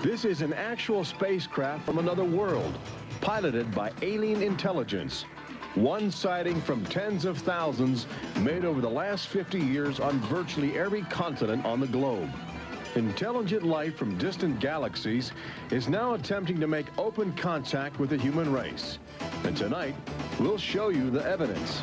This is an actual spacecraft from another world, piloted by alien intelligence. One sighting from tens of thousands made over the last 50 years on virtually every continent on the globe. Intelligent life from distant galaxies is now attempting to make open contact with the human race. And tonight, we'll show you the evidence.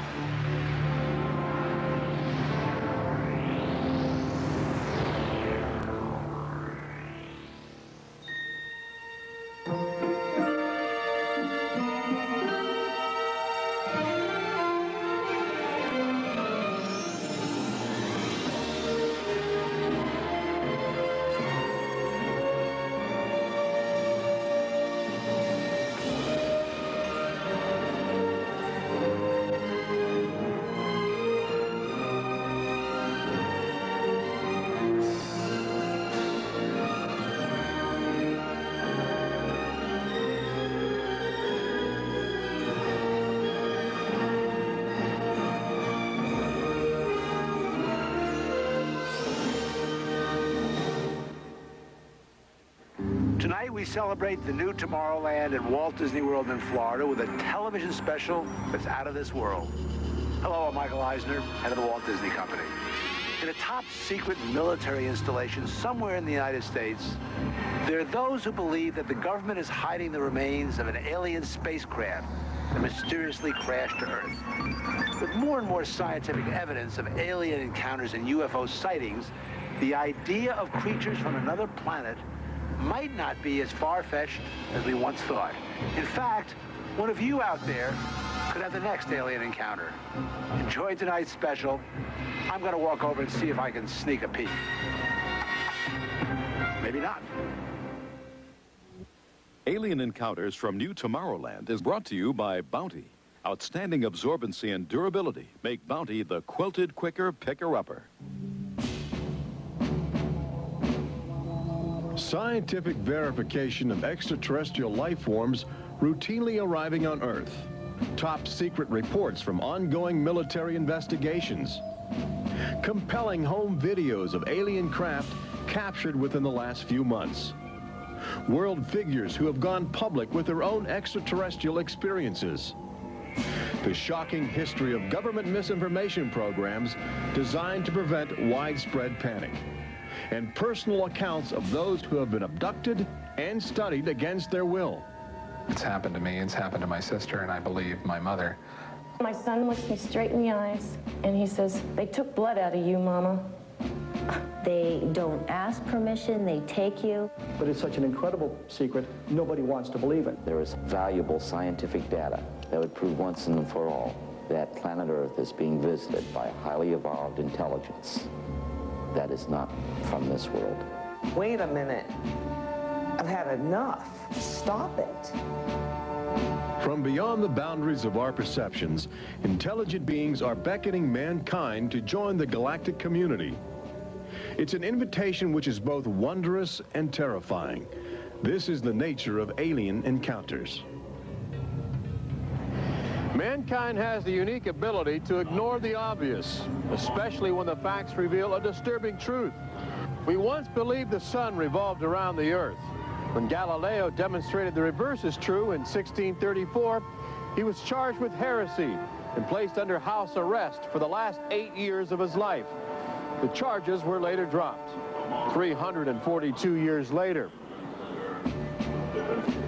Tonight we celebrate the new Tomorrowland at Walt Disney World in Florida with a television special that's out of this world. Hello, I'm Michael Eisner, head of the Walt Disney Company. In a top-secret military installation somewhere in the United States, there are those who believe that the government is hiding the remains of an alien spacecraft that mysteriously crashed to Earth. With more and more scientific evidence of alien encounters and UFO sightings, the idea of creatures from another planet might not be as far-fetched as we once thought. In fact, one of you out there could have the next alien encounter. Enjoy tonight's special. I'm going to walk over and see if I can sneak a peek. Maybe not. Alien Encounters from New Tomorrowland is brought to you by Bounty. Outstanding absorbency and durability make Bounty the quilted quicker picker-upper. Scientific verification of extraterrestrial life forms routinely arriving on Earth. Top secret reports from ongoing military investigations. Compelling home videos of alien craft captured within the last few months. World figures who have gone public with their own extraterrestrial experiences. The shocking history of government misinformation programs designed to prevent widespread panic. And personal accounts of those who have been abducted and studied against their will. It's happened to me, it's happened to my sister, and I believe my mother. My son looks me straight in the eyes, and he says, "They took blood out of you, Mama." They don't ask permission, they take you. But it's such an incredible secret, nobody wants to believe it. There is valuable scientific data that would prove once and for all that planet Earth is being visited by a highly evolved intelligence that is not from this world. Wait a minute. I've had enough. Stop it. From beyond the boundaries of our perceptions, intelligent beings are beckoning mankind to join the galactic community. It's an invitation which is both wondrous and terrifying. This is the nature of alien encounters. Mankind has the unique ability to ignore the obvious, especially when the facts reveal a disturbing truth. We once believed the sun revolved around the earth. When Galileo demonstrated the reverse is true in 1634, he was charged with heresy and placed under house arrest for the last 8 years of his life. The charges were later dropped, 342 years later.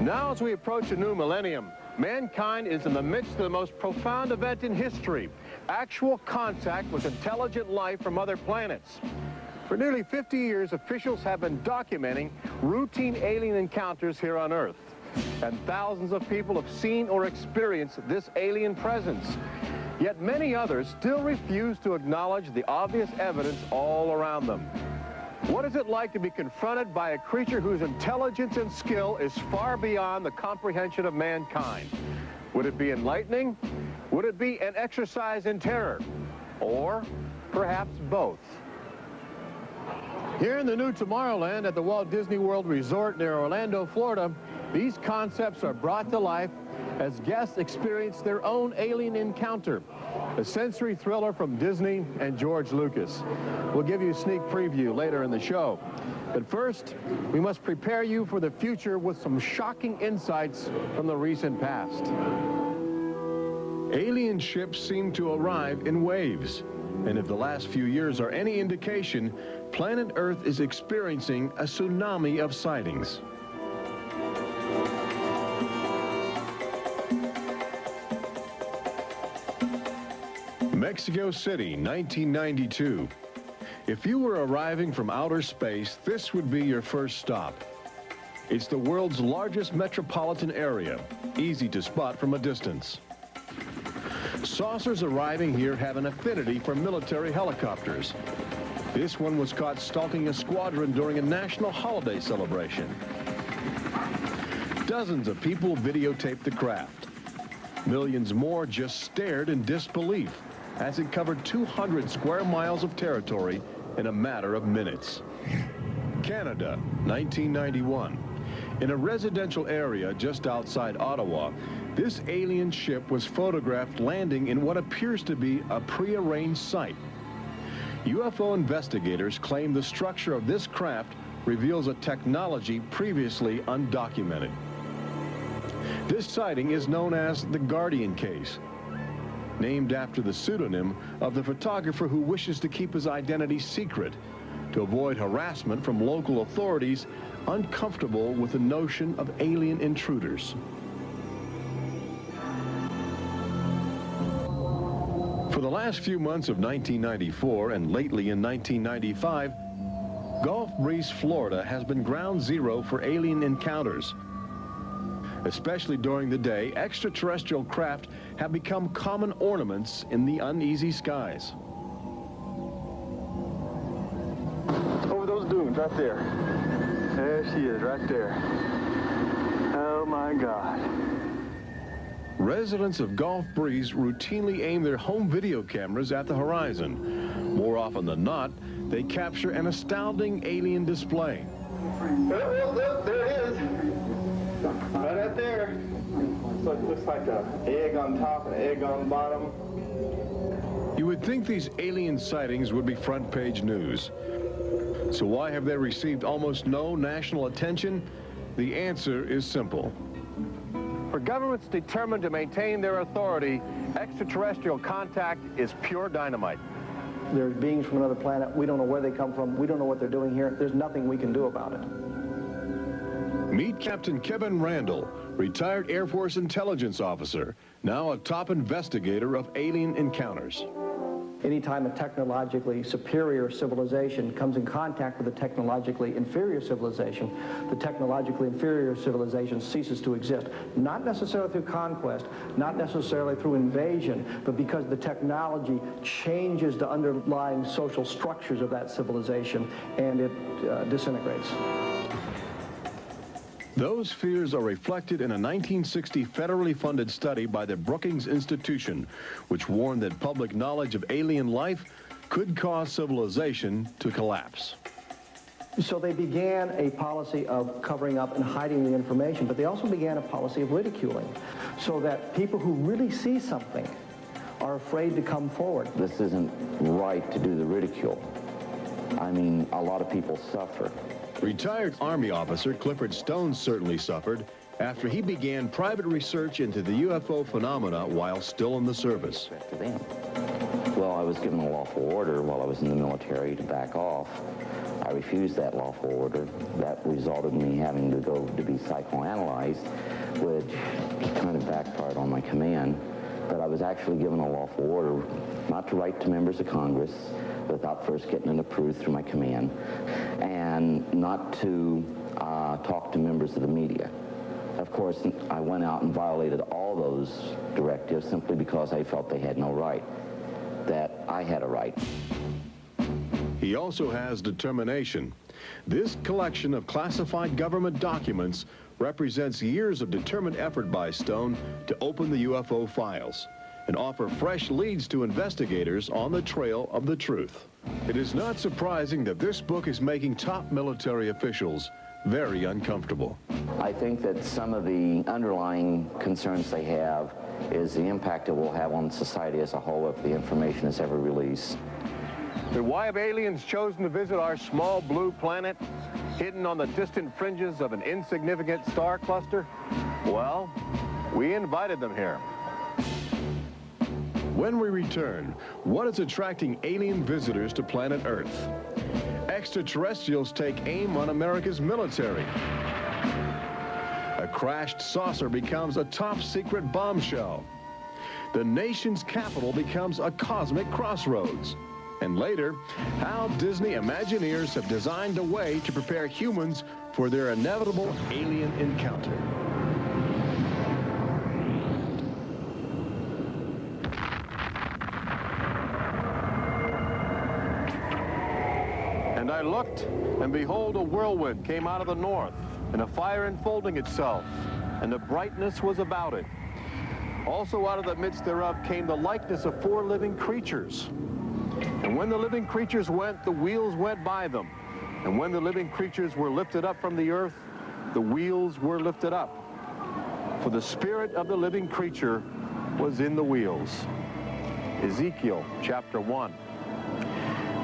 Now, as we approach a new millennium, mankind is in the midst of the most profound event in history, actual contact with intelligent life from other planets. For nearly 50 years, officials have been documenting routine alien encounters here on Earth. And thousands of people have seen or experienced this alien presence. Yet many others still refuse to acknowledge the obvious evidence all around them. What is it like to be confronted by a creature whose intelligence and skill is far beyond the comprehension of mankind? Would it be enlightening? Would it be an exercise in terror? Or perhaps both? Here in the new Tomorrowland at the Walt Disney World Resort near Orlando, Florida, these concepts are brought to life as guests experience their own alien encounter, a sensory thriller from Disney and George Lucas. We'll give you a sneak preview later in the show. But first, we must prepare you for the future with some shocking insights from the recent past. Alien ships seem to arrive in waves. And if the last few years are any indication, planet Earth is experiencing a tsunami of sightings. Mexico City, 1992. If you were arriving from outer space, this would be your first stop. It's the world's largest metropolitan area, easy to spot from a distance. Saucers arriving here have an affinity for military helicopters. This one was caught stalking a squadron during a national holiday celebration. Dozens of people videotaped the craft. Millions more just stared in disbelief as it covered 200 square miles of territory in a matter of minutes. Canada, 1991. In a residential area just outside Ottawa, this alien ship was photographed landing in what appears to be a prearranged site. UFO investigators claim the structure of this craft reveals a technology previously undocumented. This sighting is known as the Guardian case, named after the pseudonym of the photographer who wishes to keep his identity secret to avoid harassment from local authorities uncomfortable with the notion of alien intruders. For the last few months of 1994 and lately in 1995, Gulf Breeze, Florida has been ground zero for alien encounters. Especially during the day, extraterrestrial craft have become common ornaments in the uneasy skies. Over those dunes right there. There she is, right there. Oh my God. Residents of Gulf Breeze routinely aim their home video cameras at the horizon. More often than not, they capture an astounding alien display. Look, there it is. Right out there. So it looks like an egg on top and an egg on the bottom. You would think these alien sightings would be front page news. So why have they received almost no national attention? The answer is simple. For governments determined to maintain their authority, extraterrestrial contact is pure dynamite. There's beings from another planet. We don't know where they come from. We don't know what they're doing here. There's nothing we can do about it. Meet Captain Kevin Randall, retired Air Force intelligence officer, now a top investigator of alien encounters. Anytime a technologically superior civilization comes in contact with a technologically inferior civilization, the technologically inferior civilization ceases to exist. Not necessarily through conquest, not necessarily through invasion, but because the technology changes the underlying social structures of that civilization and it disintegrates. Those fears are reflected in a 1960 federally funded study by the Brookings Institution, which warned that public knowledge of alien life could cause civilization to collapse. So they began a policy of covering up and hiding the information, but they also began a policy of ridiculing, so that people who really see something are afraid to come forward. This isn't right to do the ridicule. I mean, a lot of people suffer. Retired Army officer Clifford Stone certainly suffered after he began private research into the UFO phenomena while still in the service. Well, I was given a lawful order while I was in the military to back off. I refused that lawful order. That resulted in me having to go to be psychoanalyzed, which kind of backfired on my command. But I was actually given a lawful order not to write to members of Congress without first getting it approved through my command, and not to talk to members of the media. Of course, I went out and violated all those directives simply because I felt they had no right, that I had a right. He also has determination. This collection of classified government documents represents years of determined effort by Stone to open the UFO files and offer fresh leads to investigators on the trail of the truth. It is not surprising that this book is making top military officials very uncomfortable. I think that some of the underlying concerns they have is the impact it will have on society as a whole if the information is ever released. But why have aliens chosen to visit our small blue planet? hidden on the distant fringes of an insignificant star cluster? Well, we invited them here. When we return, what is attracting alien visitors to planet Earth? Extraterrestrials take aim on America's military. A crashed saucer becomes a top-secret bombshell. The nation's capital becomes a cosmic crossroads. And later, how Disney Imagineers have designed a way to prepare humans for their inevitable alien encounter. And I looked, and behold, a whirlwind came out of the north, and a fire enfolding itself, and the brightness was about it. Also out of the midst thereof came the likeness of 4 living creatures. And when the living creatures went, the wheels went by them. And when the living creatures were lifted up from the earth, the wheels were lifted up. For the spirit of the living creature was in the wheels. Ezekiel chapter 1.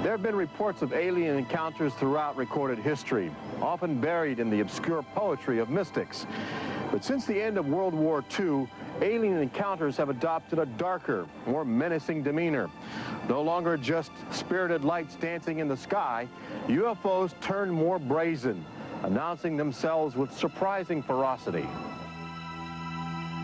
There have been reports of alien encounters throughout recorded history, often buried in the obscure poetry of mystics. But since the end of World War II, alien encounters have adopted a darker, more menacing demeanor. No longer just spirited lights dancing in the sky, UFOs turn more brazen, announcing themselves with surprising ferocity.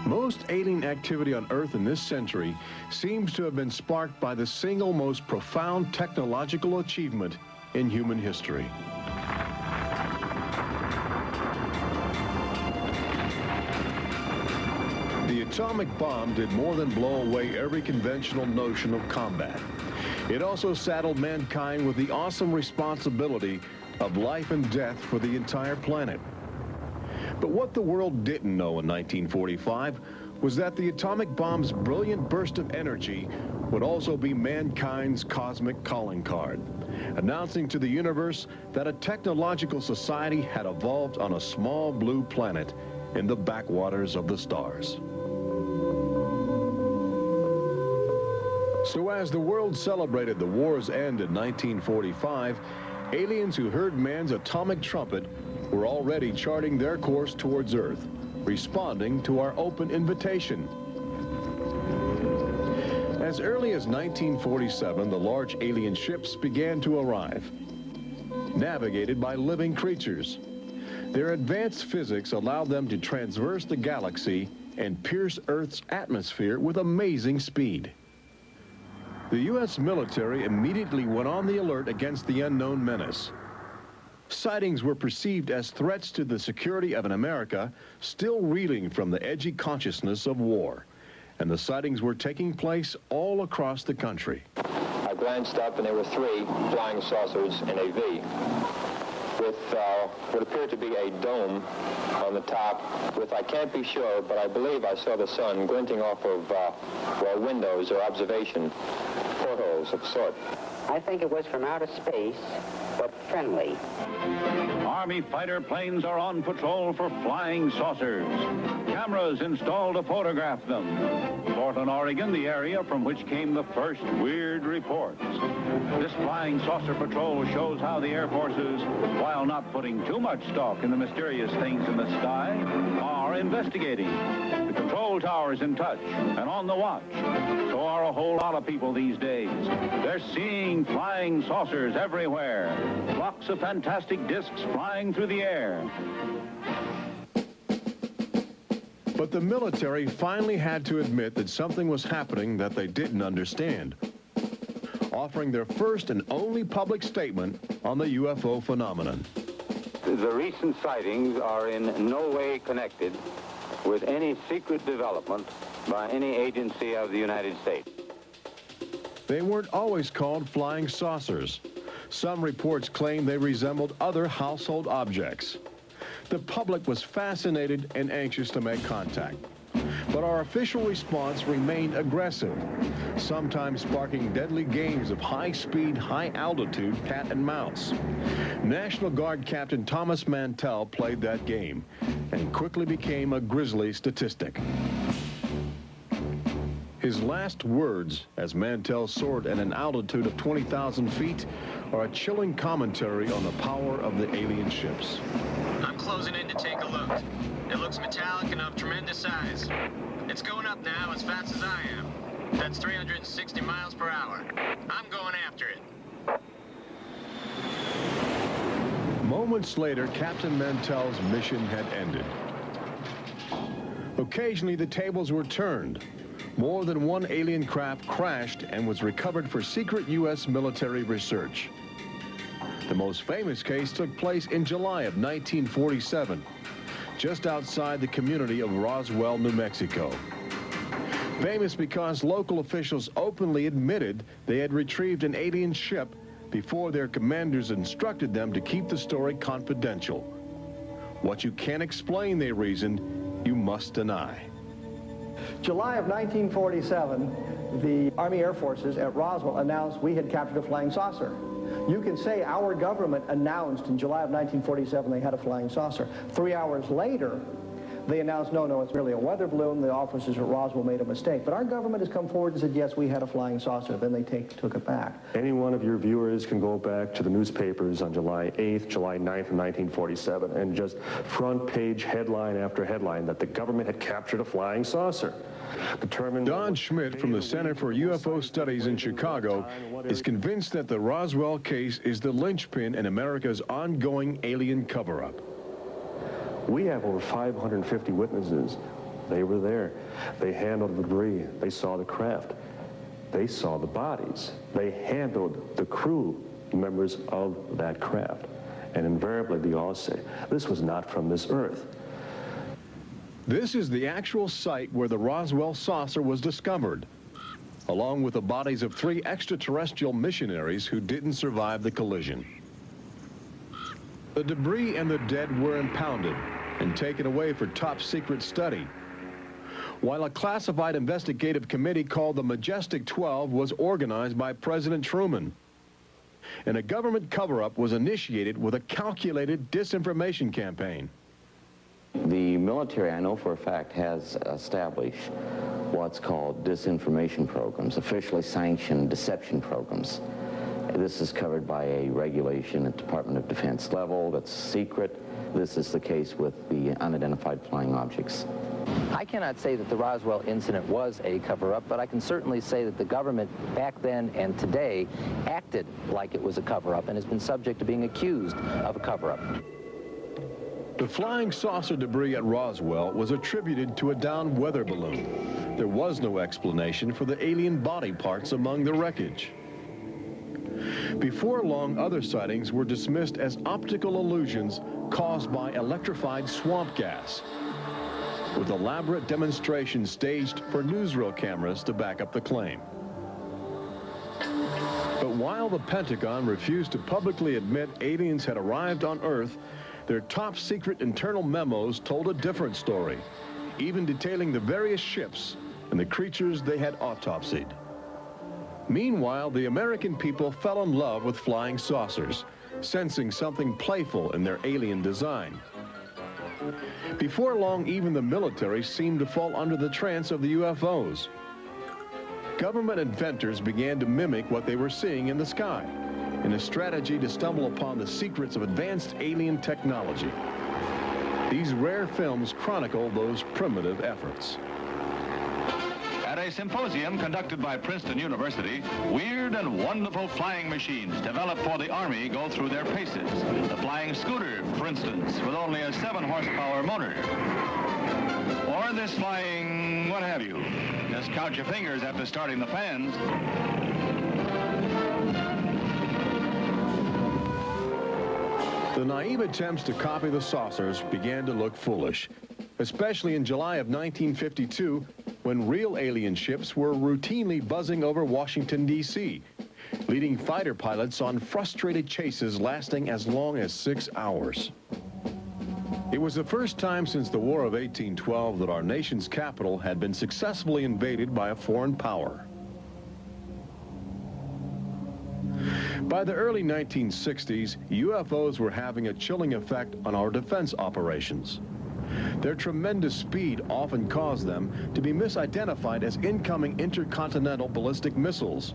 Most alien activity on Earth in this century seems to have been sparked by the single most profound technological achievement in human history. The atomic bomb did more than blow away every conventional notion of combat. It also saddled mankind with the awesome responsibility of life and death for the entire planet. But what the world didn't know in 1945 was that the atomic bomb's brilliant burst of energy would also be mankind's cosmic calling card, announcing to the universe that a technological society had evolved on a small blue planet in the backwaters of the stars. So as the world celebrated the war's end in 1945, aliens who heard man's atomic trumpet were already charting their course towards Earth, responding to our open invitation. As early as 1947, the large alien ships began to arrive, navigated by living creatures. Their advanced physics allowed them to traverse the galaxy and pierce Earth's atmosphere with amazing speed. The U.S. military immediately went on the alert against the unknown menace. Sightings were perceived as threats to the security of an America still reeling from the edgy consciousness of war. And the sightings were taking place all across the country. I glanced up and there were 3 flying saucers in a V with what appeared to be a dome on the top with, I can't be sure, but I believe I saw the sun glinting off of windows or observation portholes of sort. I think it was from outer space, but friendly. Army fighter planes are on patrol for flying saucers. Cameras installed to photograph them. Portland, Oregon, the area from which came the first weird reports. This flying saucer patrol shows how the Air Forces, while not putting too much stock in the mysterious things in the sky, are investigating. The control tower's in touch and on the watch. So are a whole lot of people these days. They're seeing flying saucers everywhere. Blocks of fantastic discs flying through the air. But the military finally had to admit that something was happening that they didn't understand, offering their first and only public statement on the UFO phenomenon. The recent sightings are in no way connected with any secret development by any agency of the United States. They weren't always called flying saucers. Some reports claim they resembled other household objects. The public was fascinated and anxious to make contact. But our official response remained aggressive, sometimes sparking deadly games of high-speed, high-altitude cat and mouse. National Guard Captain Thomas Mantell played that game and quickly became a grisly statistic. His last words, as Mantell soared at an altitude of 20,000 feet, are a chilling commentary on the power of the alien ships. I'm closing in to take a look. It looks metallic and of tremendous size. It's going up now as fast as I am. That's 360 miles per hour. I'm going after it. Moments later, Captain Mantell's mission had ended. Occasionally, the tables were turned. More than one alien craft crashed and was recovered for secret U.S. military research. The most famous case took place in July of 1947, just outside the community of Roswell, New Mexico. Famous because local officials openly admitted they had retrieved an alien ship before their commanders instructed them to keep the story confidential. What you can't explain, they reasoned, you must deny. July of 1947, the Army Air Forces at Roswell announced we had captured a flying saucer. You can say our government announced in July of 1947 they had a flying saucer. 3 hours later, they announced, no, it's merely a weather balloon. The officers at Roswell made a mistake. But our government has come forward and said, yes, we had a flying saucer. Then they took it back. Any one of your viewers can go back to the newspapers on July 8th, July 9th of 1947, and just front page headline after headline that the government had captured a flying saucer. Don Schmidt from the Center for UFO Studies in Chicago is convinced that the Roswell case is the linchpin in America's ongoing alien cover-up. We have over 550 witnesses. They were there. They handled the debris. They saw the craft. They saw the bodies. They handled the crew members of that craft. And invariably, they all say, this was not from this earth. This is the actual site where the Roswell saucer was discovered, along with the bodies of 3 extraterrestrial missionaries who didn't survive the collision. The debris and the dead were impounded and taken away for top-secret study, while a classified investigative committee called the Majestic 12 was organized by President Truman. And a government cover-up was initiated with a calculated disinformation campaign. The military, I know for a fact, has established what's called disinformation programs, officially sanctioned deception programs. This is covered by a regulation at Department of Defense level that's secret. This is the case with the unidentified flying objects. I cannot say that the Roswell incident was a cover-up, but I can certainly say that the government back then and today acted like it was a cover-up and has been subject to being accused of a cover-up. The flying saucer debris at Roswell was attributed to a downed weather balloon. There was no explanation for the alien body parts among the wreckage. Before long, other sightings were dismissed as optical illusions caused by electrified swamp gas, with elaborate demonstrations staged for newsreel cameras to back up the claim. But while the Pentagon refused to publicly admit aliens had arrived on Earth, their top-secret internal memos told a different story, even detailing the various ships and the creatures they had autopsied. Meanwhile, the American people fell in love with flying saucers, sensing something playful in their alien design. Before long, even the military seemed to fall under the trance of the UFOs. Government inventors began to mimic what they were seeing in the sky, in a strategy to stumble upon the secrets of advanced alien technology. These rare films chronicle those primitive efforts. At a symposium conducted by Princeton University, weird and wonderful flying machines developed for the Army go through their paces. The flying scooter, for instance, with only a 7-horsepower motor. Or this flying what have you. Just count your fingers after starting the fans. The naive attempts to copy the saucers began to look foolish, especially in July of 1952, when real alien ships were routinely buzzing over Washington, D.C., leading fighter pilots on frustrated chases lasting as long as 6 hours. It was the first time since the War of 1812 that our nation's capital had been successfully invaded by a foreign power. By the early 1960s, UFOs were having a chilling effect on our defense operations. Their tremendous speed often caused them to be misidentified as incoming intercontinental ballistic missiles,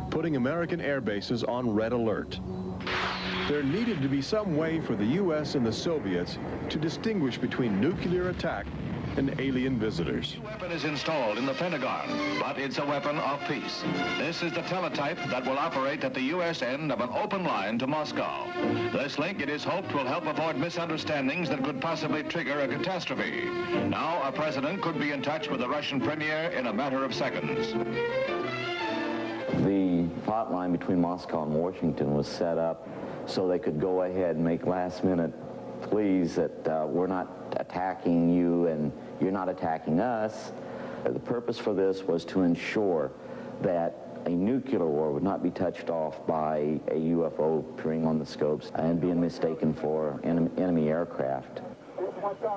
putting American air bases on red alert. There needed to be some way for the U.S. and the Soviets to distinguish between nuclear attack and alien visitors. The weapon is installed in the Pentagon, but it's a weapon of peace. This is the teletype that will operate at the U.S. end of an open line to Moscow. This link, it is hoped, will help avoid misunderstandings that could possibly trigger a catastrophe. Now, a president could be in touch with the Russian premier in a matter of seconds. The hotline between Moscow and Washington was set up so they could go ahead and make last-minute pleas that we're not attacking you and you're not attacking us. The purpose for this was to ensure that a nuclear war would not be touched off by a UFO appearing on the scopes and being mistaken for enemy aircraft.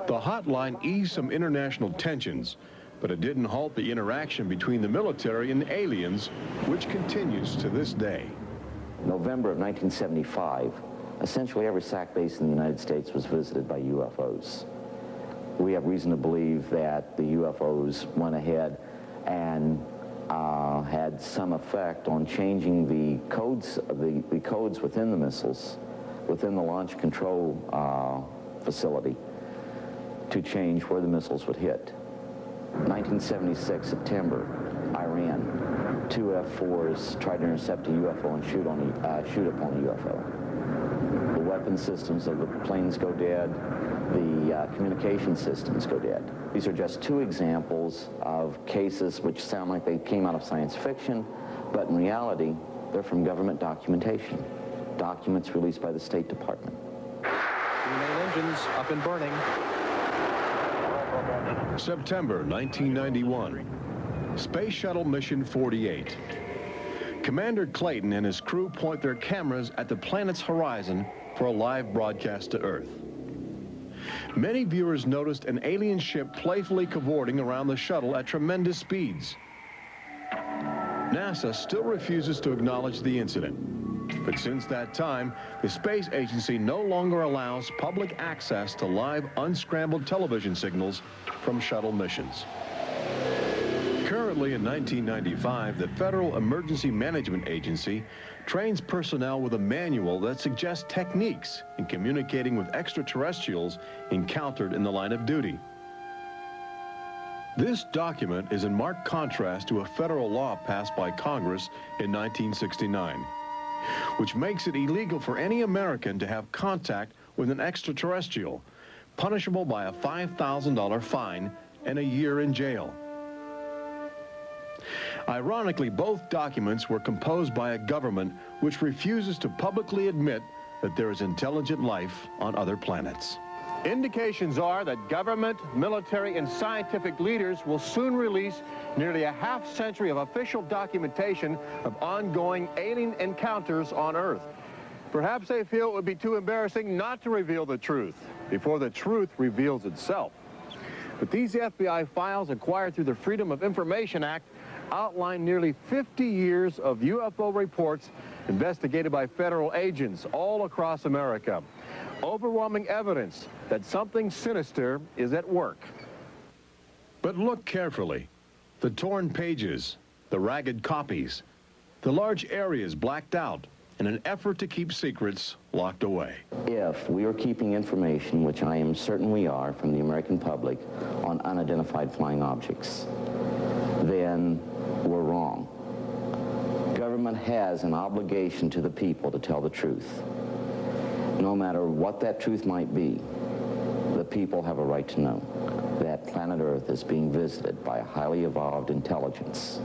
The hotline eased some international tensions, but it didn't halt the interaction between the military and the aliens, which continues to this day. November of 1975, essentially every SAC base in the United States was visited by UFOs. We have reason to believe that the UFOs went ahead and had some effect on changing the codes within the missiles, within the launch control facility, to change where the missiles would hit. 1976, September, Iran, 2 F-4s tried to intercept a UFO and shoot upon a UFO. The weapon systems of the planes go dead. The communication systems go dead. These are just 2 examples of cases which sound like they came out of science fiction, but in reality, they're from government documentation. Documents released by the State Department. Main engines up and burning. September 1991, Space Shuttle Mission 48. Commander Clayton and his crew point their cameras at the planet's horizon for a live broadcast to Earth. Many viewers noticed an alien ship playfully cavorting around the shuttle at tremendous speeds. NASA still refuses to acknowledge the incident. But since that time, the space agency no longer allows public access to live unscrambled television signals from shuttle missions. Currently in 1995, the Federal Emergency Management Agency trains personnel with a manual that suggests techniques in communicating with extraterrestrials encountered in the line of duty. This document is in marked contrast to a federal law passed by Congress in 1969, which makes it illegal for any American to have contact with an extraterrestrial, punishable by a $5,000 fine and a year in jail. Ironically, both documents were composed by a government which refuses to publicly admit that there is intelligent life on other planets. Indications are that government, military, and scientific leaders will soon release nearly a half-century of official documentation of ongoing alien encounters on Earth. Perhaps they feel it would be too embarrassing not to reveal the truth before the truth reveals itself. But these FBI files acquired through the Freedom of Information Act outline nearly 50 years of UFO reports investigated by federal agents all across America. Overwhelming evidence that something sinister is at work. But look carefully. The torn pages, the ragged copies, the large areas blacked out in an effort to keep secrets locked away. If we are keeping information, which I am certain we are, from the American public on unidentified flying objects, then we're wrong. Government has an obligation to the people to tell the truth. No matter what that truth might be, the people have a right to know that planet Earth is being visited by a highly evolved intelligence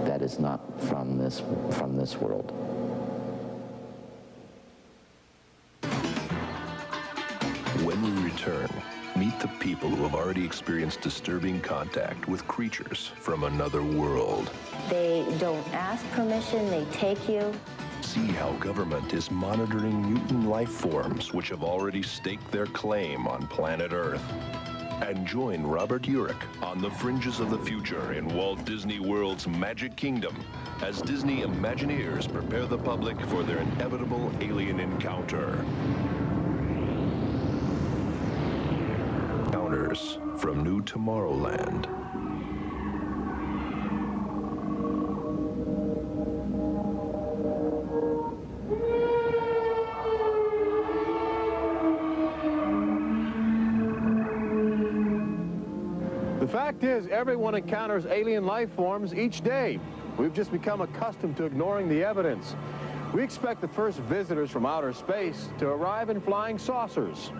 that is not from this world. When we return, meet the people who have already experienced disturbing contact with creatures from another world. They don't ask permission, they take you. See how government is monitoring mutant life forms which have already staked their claim on planet Earth. And join Robert Urich on the fringes of the future in Walt Disney World's Magic Kingdom as Disney Imagineers prepare the public for their inevitable alien encounter. new Tomorrowland. The fact is, everyone encounters alien life forms each day. We've just become accustomed to ignoring the evidence. We expect the first visitors from outer space to arrive in flying saucers.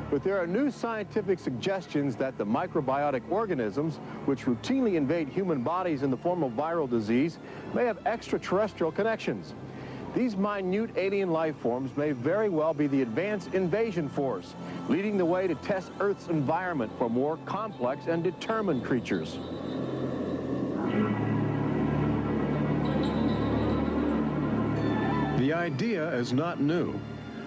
But there are new scientific suggestions that the microbiotic organisms, which routinely invade human bodies in the form of viral disease, may have extraterrestrial connections. These minute alien life forms may very well be the advanced invasion force, leading the way to test Earth's environment for more complex and determined creatures. The idea is not new.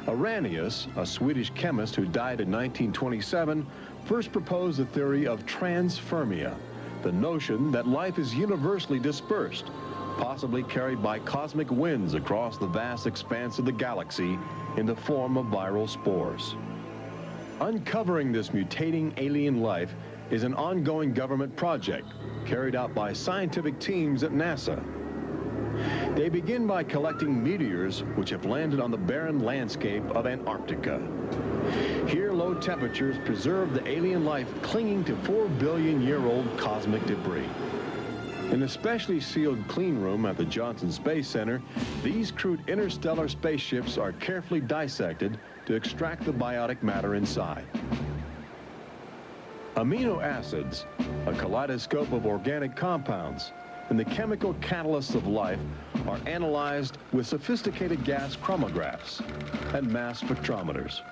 Arrhenius, a Swedish chemist who died in 1927, first proposed the theory of transfermia, the notion that life is universally dispersed, possibly carried by cosmic winds across the vast expanse of the galaxy in the form of viral spores. Uncovering this mutating alien life is an ongoing government project carried out by scientific teams at NASA. They begin by collecting meteors which have landed on the barren landscape of Antarctica. Here, low temperatures preserve the alien life clinging to 4-billion-year-old cosmic debris. In a specially sealed clean room at the Johnson Space Center, these crude interstellar spaceships are carefully dissected to extract the biotic matter inside. Amino acids, a kaleidoscope of organic compounds, and the chemical catalysts of life are analyzed with sophisticated gas chromographs and mass spectrometers.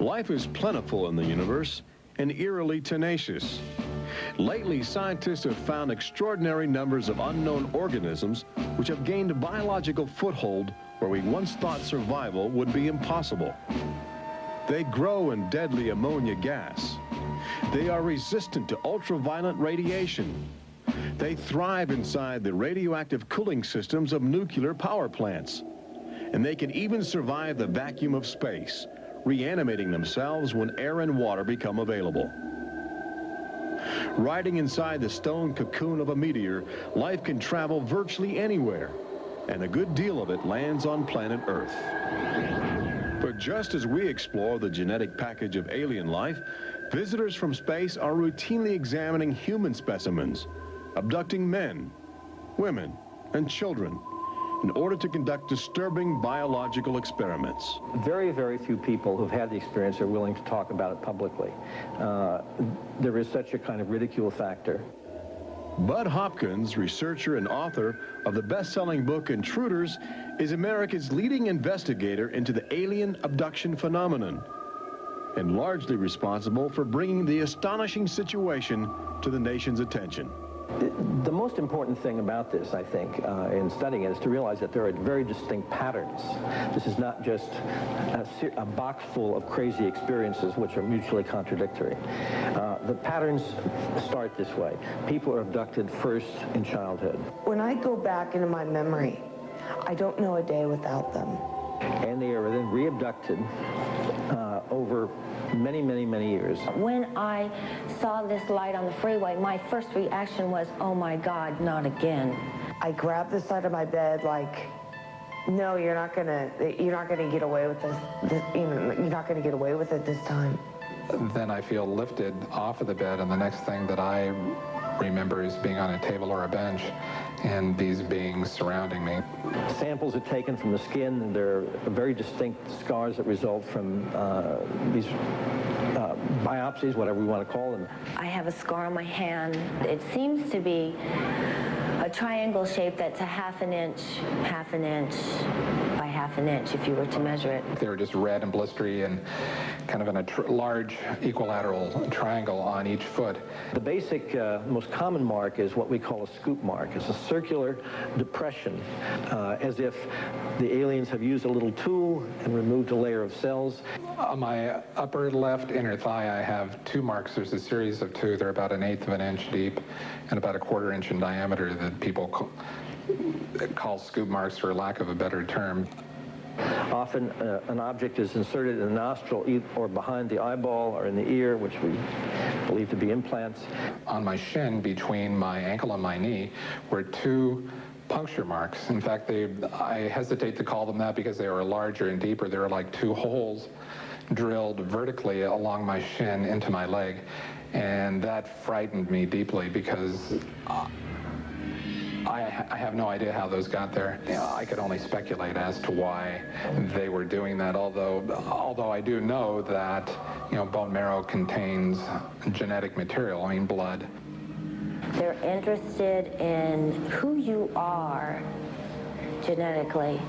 Life is plentiful in the universe and eerily tenacious. Lately, scientists have found extraordinary numbers of unknown organisms which have gained a biological foothold where we once thought survival would be impossible. They grow in deadly ammonia gas. They are resistant to ultraviolet radiation. They thrive inside the radioactive cooling systems of nuclear power plants. And they can even survive the vacuum of space, reanimating themselves when air and water become available. Riding inside the stone cocoon of a meteor, life can travel virtually anywhere, and a good deal of it lands on planet Earth. But just as we explore the genetic package of alien life, visitors from space are routinely examining human specimens, abducting men, women, and children in order to conduct disturbing biological experiments. Very, very few people who've had the experience are willing to talk about it publicly. There is such a kind of ridicule factor. Bud Hopkins, researcher and author of the best-selling book Intruders, is America's leading investigator into the alien abduction phenomenon, and largely responsible for bringing the astonishing situation to the nation's attention. The most important thing about this, I think, in studying it, is to realize that there are very distinct patterns. This is not just a box full of crazy experiences which are mutually contradictory. The patterns start this way. People are abducted first in childhood. When I go back into my memory, I don't know a day without them. And they are then re-abducted over many, many, many years. When I saw this light on the freeway, my first reaction was, oh my God, not again. I grabbed the side of my bed like, no, you're not gonna get away with this. You're not gonna get away with it this time. Then I feel lifted off of the bed, and the next thing that I remember is being on a table or a bench and these beings surrounding me. Samples are taken from the skin, and there are very distinct scars that result from these biopsies, whatever we want to call them. I have a scar on my hand. It seems to be a triangle shape that's a half an inch by half an inch if you were to measure it. They were just red and blistery and kind of in a large equilateral triangle on each foot. The basic, most common mark is what we call a scoop mark. It's a circular depression, as if the aliens have used a little tool and removed a layer of cells. On my upper left inner thigh, I have two marks. There's a series of two. They're about 1/8 of an inch deep and about 1/4 inch in diameter that people call scoop marks, for lack of a better term. Often an object is inserted in the nostril or behind the eyeball or in the ear, which we believe to be implants. On my shin, between my ankle and my knee, were 2 puncture marks. In fact, I hesitate to call them that because they were larger and deeper. They were like 2 holes drilled vertically along my shin into my leg. And that frightened me deeply because I have no idea how those got there. I could only speculate as to why they were doing that, although I do know that, bone marrow contains genetic material, blood. They're interested in who you are genetically.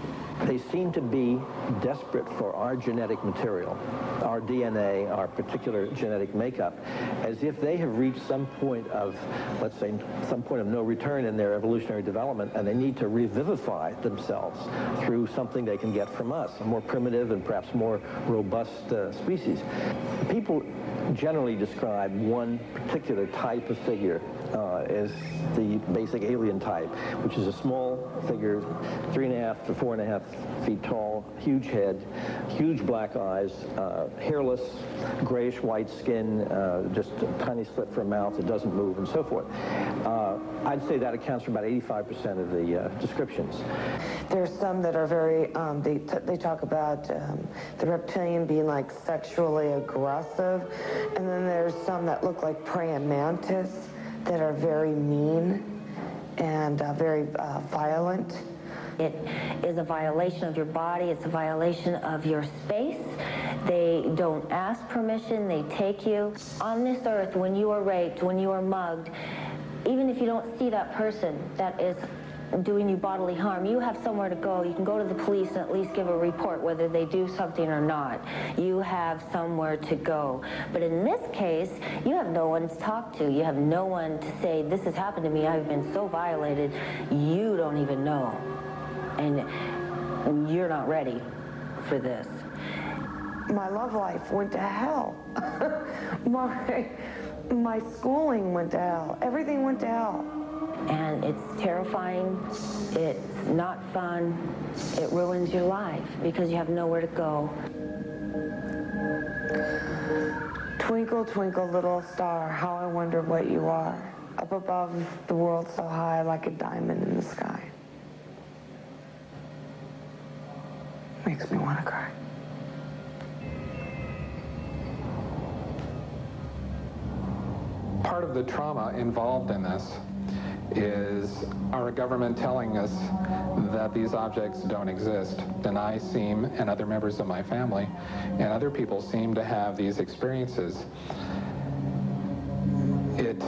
They seem to be desperate for our genetic material, our DNA, our particular genetic makeup, as if they have reached some point of, let's say, some point of no return in their evolutionary development, and they need to revivify themselves through something they can get from us, a more primitive and perhaps more robust species. People generally describe one particular type of figure as the basic alien type, which is a small figure, 3.5 to 4.5 feet tall, huge head, huge black eyes, hairless, grayish-white skin, just a tiny slit for a mouth that doesn't move, and so forth. I'd say that accounts for about 85% of the descriptions. There's some that are very, they talk about the reptilian being like sexually aggressive, and then there's some that look like praying mantis that are very mean and very violent. It is a violation of your body. It's a violation of your space. They don't ask permission. They take you. On this earth, when you are raped, when you are mugged, even if you don't see that person that is doing you bodily harm, you have somewhere to go. You can go to the police and at least give a report whether they do something or not. You have somewhere to go. But in this case, you have no one to talk to. You have no one to say, this has happened to me. I've been so violated. You don't even know. And you're not ready for this. My love life went to hell. My schooling went to hell. Everything went to hell. And it's terrifying, it's not fun, it ruins your life because you have nowhere to go. Twinkle, twinkle, little star, how I wonder what you are. Up above the world so high like a diamond in the sky. Makes me want to cry. Part of the trauma involved in this is our government telling us that these objects don't exist. And I seem, and other members of my family, and other people seem to have these experiences. It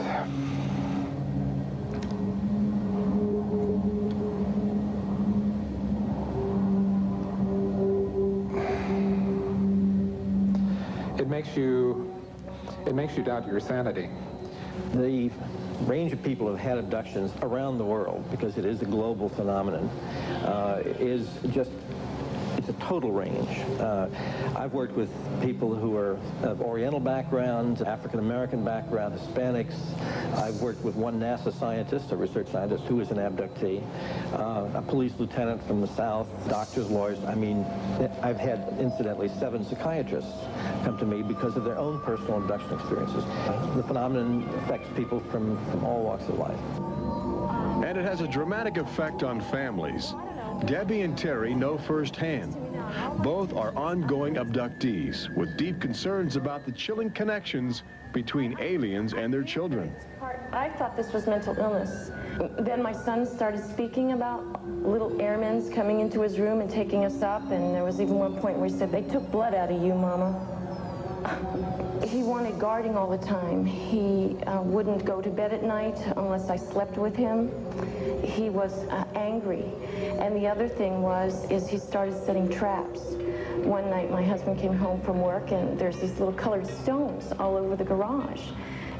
makes you doubt your sanity. The range of people who have had abductions around the world, because it is a global phenomenon, is just, it's a total range. I've worked with people who are of Oriental backgrounds, African-American background, Hispanics. I've worked with one NASA scientist, a research scientist, who is an abductee, a police lieutenant from the South, doctors, lawyers. I mean, I've had, incidentally, 7 psychiatrists come to me because of their own personal abduction experiences. The phenomenon affects people from all walks of life. And it has a dramatic effect on families. Debbie and Terry know firsthand. Both are ongoing abductees with deep concerns about the chilling connections between aliens and their children. I thought this was mental illness. Then my son started speaking about little airmen coming into his room and taking us up, and there was even one point where he said, "They took blood out of you, Mama." He wanted guarding all the time. He wouldn't go to bed at night unless I slept with him. He was angry. And the other thing is he started setting traps. One night my husband came home from work and there's these little colored stones all over the garage.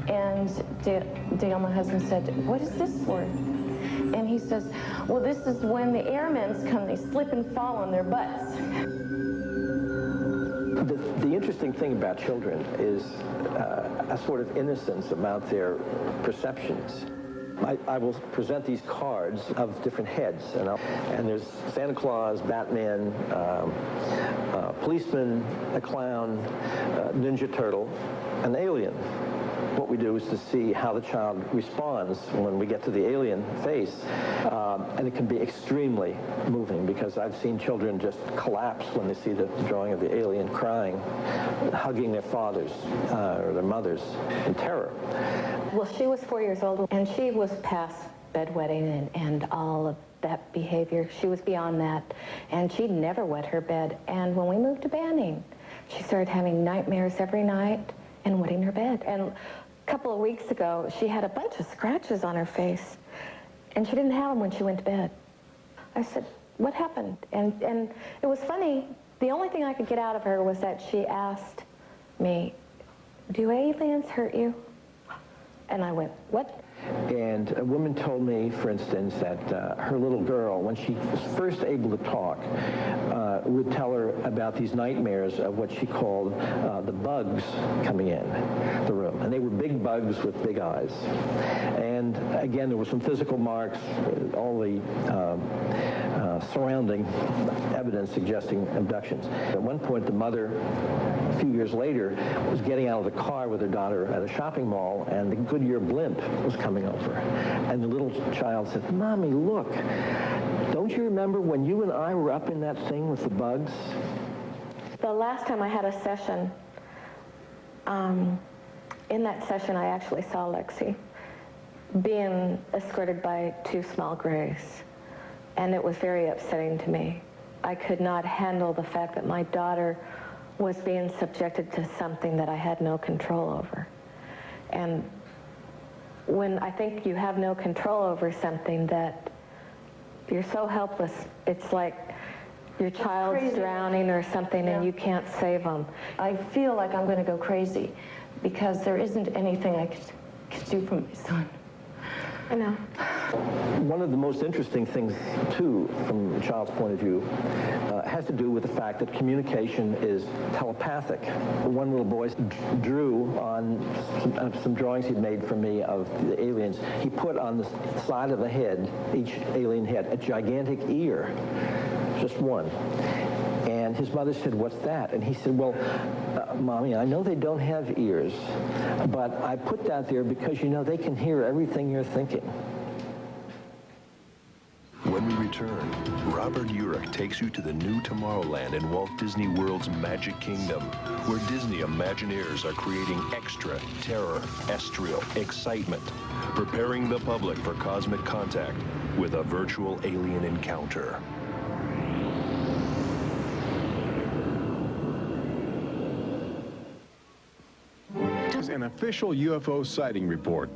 And Dale, my husband, said, "What is this for?" And he says, "Well, this is when the airmen come, they slip and fall on their butts." The interesting thing about children is a sort of innocence about their perceptions. I will present these cards of different heads, and there's Santa Claus, Batman, policeman, a clown, Ninja Turtle, an alien. What we do is to see how the child responds when we get to the alien face, and it can be extremely moving, because I've seen children just collapse when they see the drawing of the alien, crying, hugging their fathers or their mothers in terror. Well, she was 4 years old, and she was past bedwetting and all of that behavior. She was beyond that, and she'd never wet her bed. And when we moved to Banning, she started having nightmares every night and wetting her bed. And a couple of weeks ago, she had a bunch of scratches on her face, and she didn't have them when she went to bed. I said, what happened? And it was funny. The only thing I could get out of her was that she asked me, do aliens hurt you? And I went, what? And a woman told me, for instance, that her little girl, when she was first able to talk, would tell her about these nightmares of what she called the bugs coming in the room. And they were big bugs with big eyes. And again, there were some physical marks, all the surrounding evidence suggesting abductions. At one point, the mother, a few years later, was getting out of the car with her daughter at a shopping mall, and the Goodyear blimp was coming over. And the little child said, Mommy, look, don't you remember when you and I were up in that thing with the bugs? The last time I had a session, in that session I actually saw Lexi being escorted by two small grays. And it was very upsetting to me. I could not handle the fact that my daughter was being subjected to something that I had no control over. And when I think you have no control over something, that you're so helpless, it's like your child's drowning or something, and you can't save them. I feel like I'm going to go crazy because there isn't anything I could do for my son. I know. One of the most interesting things, too, from a child's point of view, has to do with the fact that communication is telepathic. One little boy drew on some drawings he'd made for me of the aliens. He put on the side of the head, each alien head, a gigantic ear, just one. And his mother said, what's that? And he said, well, Mommy, I know they don't have ears, but I put that there because, you know, they can hear everything you're thinking. When we return, Robert Urich takes you to the new Tomorrowland in Walt Disney World's Magic Kingdom, where Disney Imagineers are creating extra terrestrial excitement, preparing the public for cosmic contact with a virtual alien encounter. An official UFO sighting report,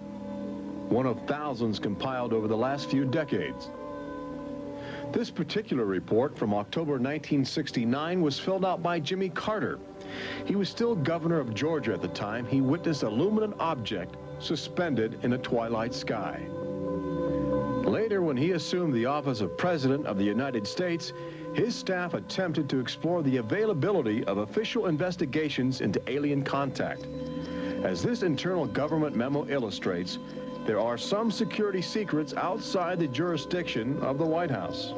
one of thousands compiled over the last few decades. This particular report from October 1969 was filled out by Jimmy Carter. He was still governor of Georgia at the time. He witnessed a luminous object suspended in a twilight sky. Later, when he assumed the office of President of the United States, his staff attempted to explore the availability of official investigations into alien contact. As this internal government memo illustrates, there are some security secrets outside the jurisdiction of the White House.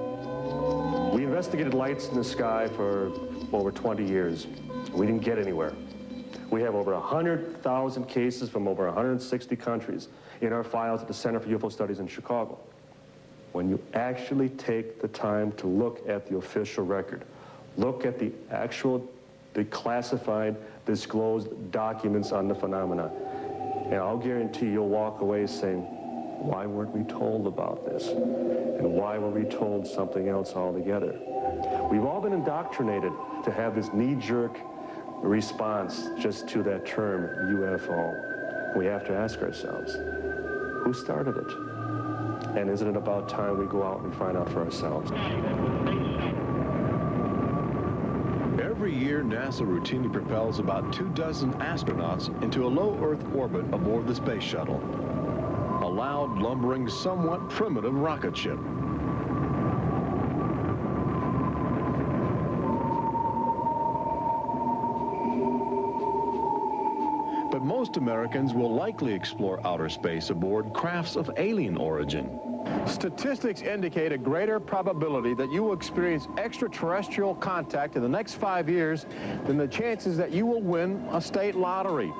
We investigated lights in the sky for over 20 years. We didn't get anywhere. We have over 100,000 cases from over 160 countries in our files at the Center for UFO Studies in Chicago. When you actually take the time to look at the official record, look at the classified, disclosed documents on the phenomena, and I'll guarantee you'll walk away saying, why weren't we told about this? And why were we told something else altogether? We've all been indoctrinated to have this knee-jerk response just to that term, UFO. We have to ask ourselves, who started it? And isn't it about time we go out and find out for ourselves? Every year, NASA routinely propels about 24 astronauts into a low Earth orbit aboard the Space Shuttle, a loud, lumbering, somewhat primitive rocket ship. But but most Americans will likely explore outer space aboard crafts of alien origin. Statistics indicate a greater probability that you will experience extraterrestrial contact in the next 5 years than the chances that you will win a state lottery.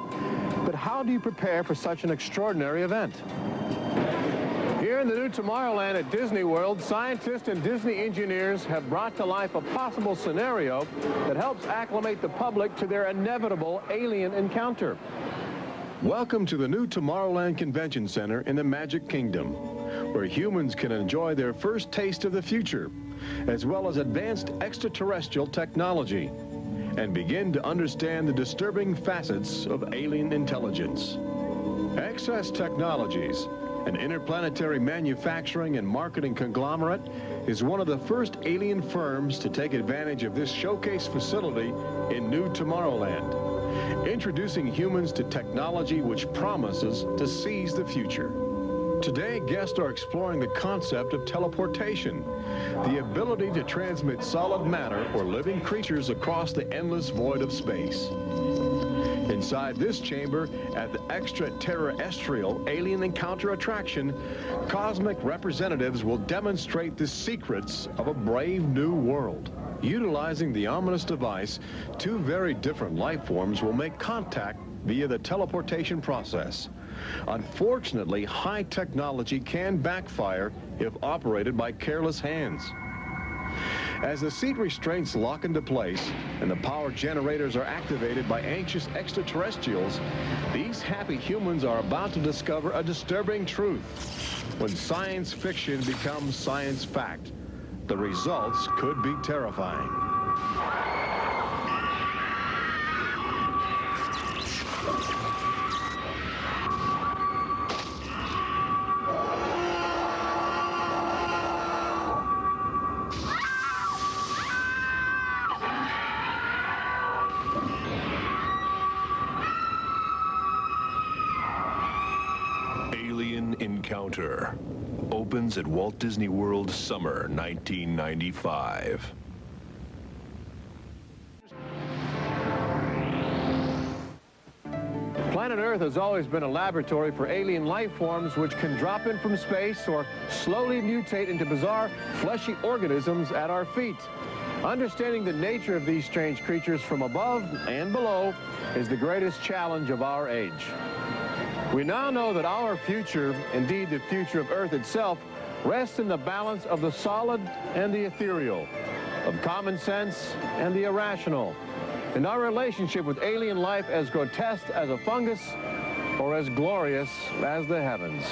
But how do you prepare for such an extraordinary event? Here in the new Tomorrowland at Disney World, scientists and Disney engineers have brought to life a possible scenario that helps acclimate the public to their inevitable alien encounter. Welcome to the new Tomorrowland Convention Center in the Magic Kingdom, where humans can enjoy their first taste of the future, as well as advanced extraterrestrial technology, and begin to understand the disturbing facets of alien intelligence. Access Technologies, an interplanetary manufacturing and marketing conglomerate, is one of the first alien firms to take advantage of this showcase facility in new Tomorrowland, introducing humans to technology which promises to seize the future. Today, guests are exploring the concept of teleportation, the ability to transmit solid matter or living creatures across the endless void of space. Inside this chamber, at the extraterrestrial alien encounter attraction, cosmic representatives will demonstrate the secrets of a brave new world. Utilizing the ominous device, two very different life forms will make contact via the teleportation process. Unfortunately, high technology can backfire if operated by careless hands. As the seat restraints lock into place and the power generators are activated by anxious extraterrestrials, these happy humans are about to discover a disturbing truth. When science fiction becomes science fact, the results could be terrifying. Encounter opens at Walt Disney World summer 1995. Planet Earth has always been a laboratory for alien life forms which can drop in from space or slowly mutate into bizarre fleshy organisms at our feet. Understanding the nature of these strange creatures from above and below is the greatest challenge of our age. We now know that our future, indeed the future of Earth itself, rests in the balance of the solid and the ethereal, of common sense and the irrational, in our relationship with alien life as grotesque as a fungus or as glorious as the heavens.